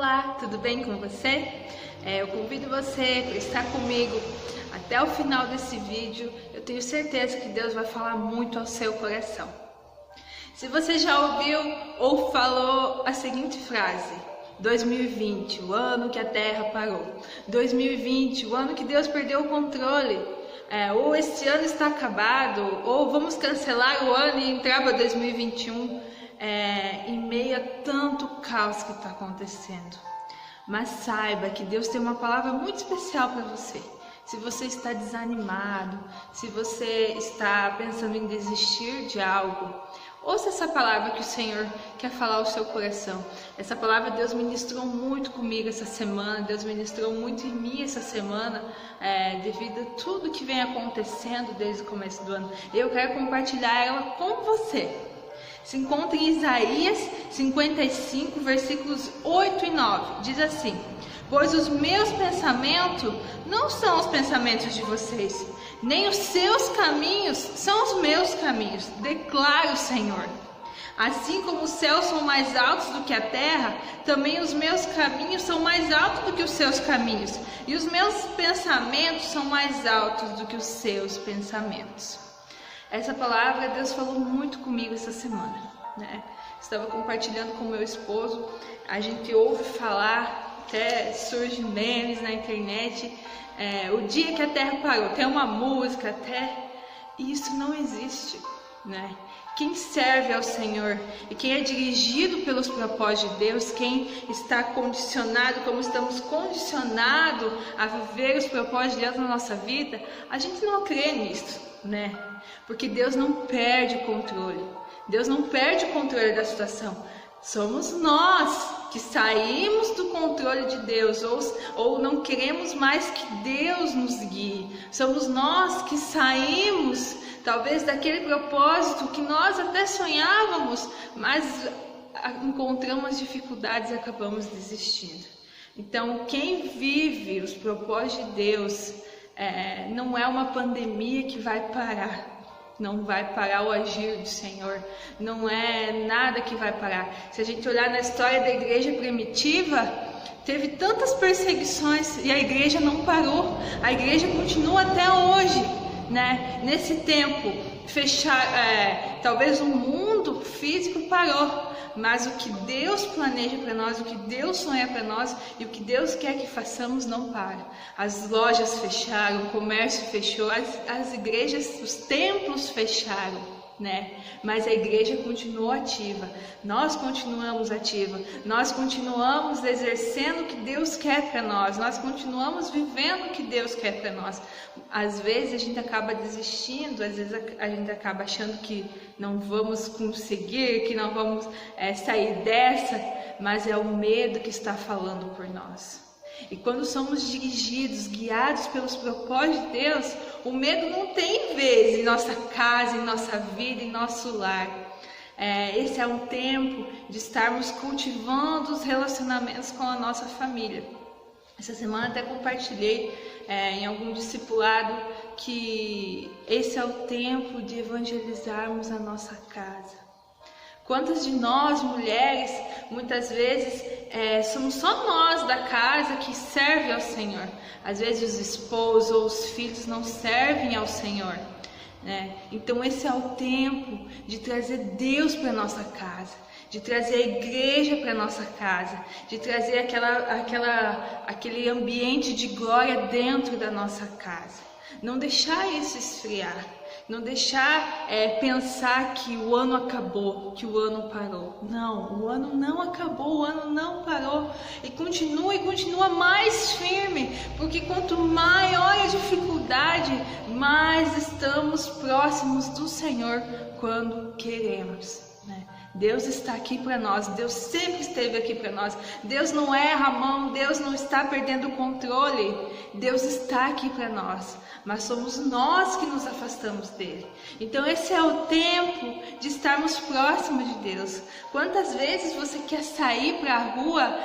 Olá, tudo bem com você? Eu convido você para estar comigo até o final desse vídeo. Eu tenho certeza que Deus vai falar muito ao seu coração. Se você já ouviu ou falou a seguinte frase: 2020, o ano que a Terra parou. 2020, o ano que Deus perdeu o controle. Ou esse ano está acabado, ou vamos cancelar o ano e entrar para 2021. Em meio a tanto caos que está acontecendo. Mas saiba que Deus tem uma palavra muito especial para você. Se você está desanimado, se você está pensando em desistir de algo, ouça essa palavra que o Senhor quer falar ao seu coração. Essa palavra Deus ministrou muito comigo essa semana, Deus ministrou muito em mim essa semana, devido a tudo que vem acontecendo desde o começo do ano. Eu quero compartilhar ela com você. Se encontra em Isaías 55, versículos 8 e 9. Diz assim: pois os meus pensamentos não são os pensamentos de vocês, nem os seus caminhos são os meus caminhos, declara o Senhor. Assim como os céus são mais altos do que a terra, também os meus caminhos são mais altos do que os seus caminhos, e os meus pensamentos são mais altos do que os seus pensamentos. Essa palavra Deus falou muito comigo essa semana, né? Estava compartilhando com meu esposo, a gente ouve falar, até surge memes na internet, o dia que a Terra parou, tem uma música até, e isso não existe, né? Quem serve ao Senhor e quem é dirigido pelos propósitos de Deus, quem está condicionado, como estamos condicionados a viver os propósitos de Deus na nossa vida, a gente não crê nisso, né? Porque Deus não perde o controle. Deus não perde o controle da situação. Somos nós que saímos do controle de Deus ou não queremos mais que Deus nos guie. Somos nós que saímos talvez daquele propósito que nós até sonhávamos, mas encontramos dificuldades e acabamos desistindo. Então, quem vive os propósitos de Deus, não é uma pandemia que vai parar. Não vai parar o agir do Senhor, não é nada que vai parar. Se a gente olhar na história da igreja primitiva, teve tantas perseguições e a igreja não parou, a igreja continua até hoje, né? Nesse tempo, talvez o mundo físico parou, mas o que Deus planeja para nós, o que Deus sonha para nós e o que Deus quer que façamos não para. As lojas fecharam, o comércio fechou, as igrejas, os templos fecharam, né? Mas a igreja continuou ativa, nós continuamos ativa, nós continuamos exercendo o que Deus quer para nós continuamos vivendo o que Deus quer para nós. Às vezes a gente acaba desistindo, às vezes a gente acaba achando que não vamos conseguir, que não vamos sair dessa, mas é o medo que está falando por nós. E quando somos dirigidos, guiados pelos propósitos de Deus, o medo não tem vez em nossa casa, em nossa vida, em nosso lar. Esse é um tempo de estarmos cultivando os relacionamentos com a nossa família. Essa semana até compartilhei em algum discipulado que esse é o tempo de evangelizarmos a nossa casa. Quantas de nós, mulheres, muitas vezes somos só nós da casa que serve ao Senhor. Às vezes os esposos ou os filhos não servem ao Senhor, né? Então esse é o tempo de trazer Deus para nossa casa, de trazer a igreja para nossa casa, de trazer aquele ambiente de glória dentro da nossa casa. Não deixar isso esfriar. Não deixar pensar que o ano acabou, que o ano parou. Não, o ano não acabou, o ano não parou. E continua mais firme, porque quanto maior a dificuldade, mais estamos próximos do Senhor quando queremos, né? Deus está aqui para nós, Deus sempre esteve aqui para nós. Deus não erra a mão, Deus não está perdendo o controle. Deus está aqui para nós, mas somos nós que nos afastamos dele. Então esse é o tempo de estarmos próximos de Deus. Quantas vezes você quer sair para a rua,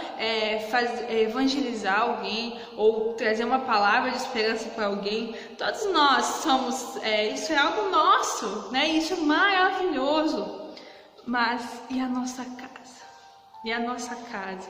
evangelizar alguém ou trazer uma palavra de esperança para alguém? Todos nós somos, isso é algo nosso, né? Isso é maravilhoso. Mas e a nossa casa? E a nossa casa?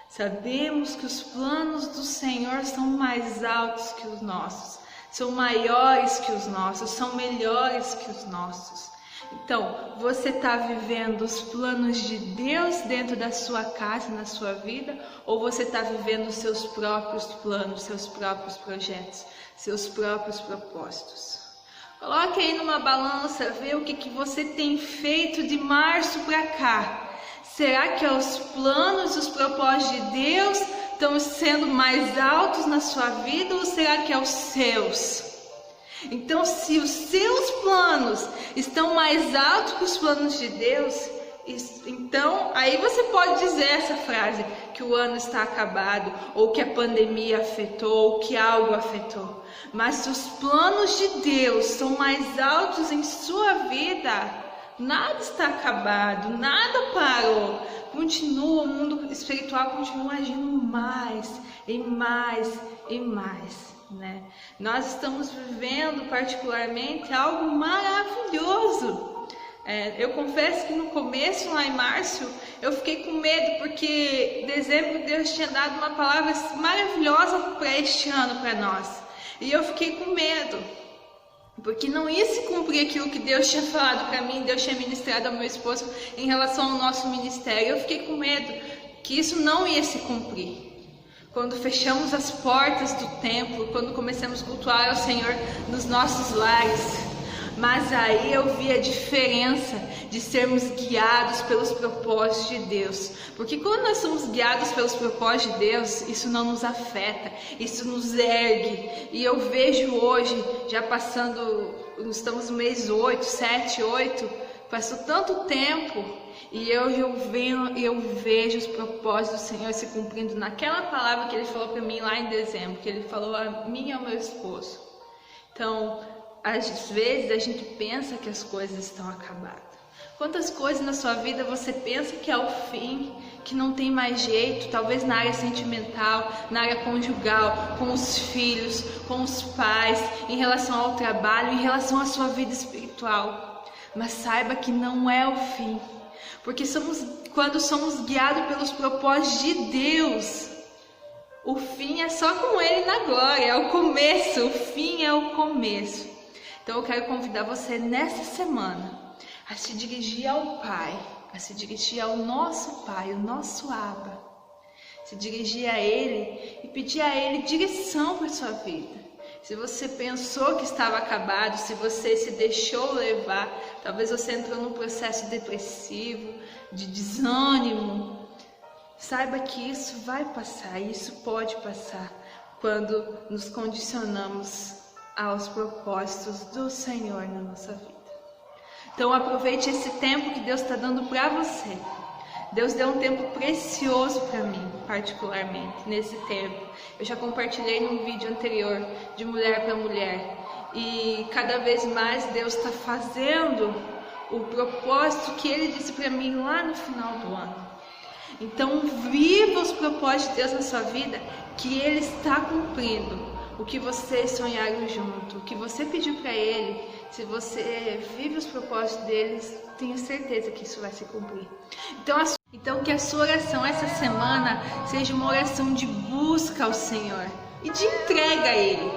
Sabemos que os planos do Senhor são mais altos que os nossos, são maiores que os nossos, são melhores que os nossos. Então, você está vivendo os planos de Deus dentro da sua casa, na sua vida, ou você está vivendo os seus próprios planos, seus próprios projetos, seus próprios propósitos? Coloque aí numa balança, vê o que você tem feito de março para cá. Será que os planos e os propósitos de Deus estão sendo mais altos na sua vida, ou será que é os seus? Então, se os seus planos estão mais altos que os planos de Deus, então aí você pode dizer essa frase, que o ano está acabado, ou que a pandemia afetou, ou que algo afetou. Mas se os planos de Deus são mais altos em sua vida, nada está acabado, nada parou. Continua, o mundo espiritual continua agindo mais e mais e mais, né? Nós estamos vivendo particularmente algo maravilhoso. Eu confesso que no começo, lá em março, eu fiquei com medo, porque em dezembro Deus tinha dado uma palavra maravilhosa para este ano para nós. E eu fiquei com medo, porque não ia se cumprir aquilo que Deus tinha falado para mim, Deus tinha ministrado ao meu esposo em relação ao nosso ministério. Eu fiquei com medo que isso não ia se cumprir. Quando fechamos as portas do templo, quando começamos a cultuar ao Senhor nos nossos lares. Mas aí eu vi a diferença de sermos guiados pelos propósitos de Deus. Porque quando nós somos guiados pelos propósitos de Deus, isso não nos afeta, isso nos ergue. E eu vejo hoje, já passando, estamos no mês 8, 7, 8, passou tanto tempo, e eu vejo os propósitos do Senhor se cumprindo naquela palavra que Ele falou para mim lá em dezembro, que Ele falou a mim e ao meu esposo. Então, às vezes a gente pensa que as coisas estão acabadas. Quantas coisas na sua vida você pensa que é o fim, que não tem mais jeito, talvez na área sentimental, na área conjugal, com os filhos, com os pais, em relação ao trabalho, em relação à sua vida espiritual. Mas saiba que não é o fim, porque quando somos guiados pelos propósitos de Deus, o fim é só com Ele na glória, é o começo, o fim é o começo. Então eu quero convidar você nessa semana a se dirigir ao Pai, a se dirigir ao nosso Pai, o nosso Abba, se dirigir a Ele e pedir a Ele direção para a sua vida. Se você pensou que estava acabado, se você se deixou levar, talvez você entrou num processo depressivo, de desânimo, saiba que isso vai passar, isso pode passar quando nos condicionamos aos propósitos do Senhor na nossa vida. Então aproveite esse tempo que Deus está dando para você. Deus deu um tempo precioso para mim, particularmente, nesse tempo. Eu já compartilhei num vídeo anterior, de mulher para mulher. E cada vez mais Deus está fazendo o propósito que Ele disse para mim lá no final do ano. Então viva os propósitos de Deus na sua vida, que Ele está cumprindo. O que vocês sonharam junto, o que você pediu para Ele, se você vive os propósitos deles, tenha certeza que isso vai se cumprir. Então que a sua oração essa semana seja uma oração de busca ao Senhor e de entrega a Ele.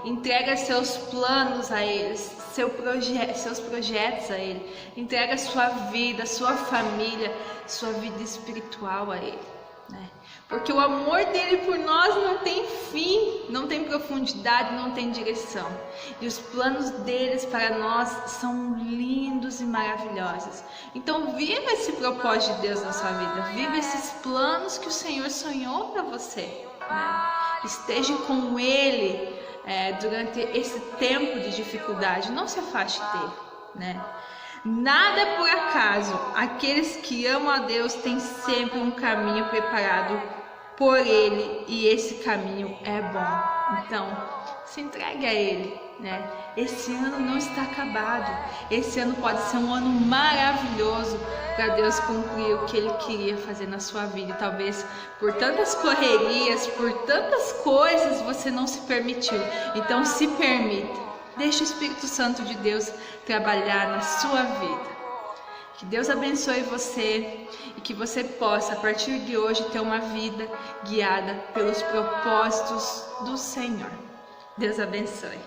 Entrega seus planos a Ele, seus projetos a Ele. Entrega sua vida, sua família, sua vida espiritual a Ele, né? Porque o amor dele por nós não tem fim, não tem profundidade, não tem direção. E os planos deles para nós são lindos e maravilhosos. Então viva esse propósito de Deus na sua vida, viva esses planos que o Senhor sonhou para você, né? Esteja com Ele durante esse tempo de dificuldade, não se afaste dele, né? Nada por acaso, aqueles que amam a Deus têm sempre um caminho preparado por Ele, e esse caminho é bom. Então, se entregue a Ele, né? Esse ano não está acabado. Esse ano pode ser um ano maravilhoso para Deus cumprir o que Ele queria fazer na sua vida. E talvez por tantas correrias, por tantas coisas, você não se permitiu. Então, se permita. Deixe o Espírito Santo de Deus trabalhar na sua vida. Que Deus abençoe você e que você possa, a partir de hoje, ter uma vida guiada pelos propósitos do Senhor. Deus abençoe.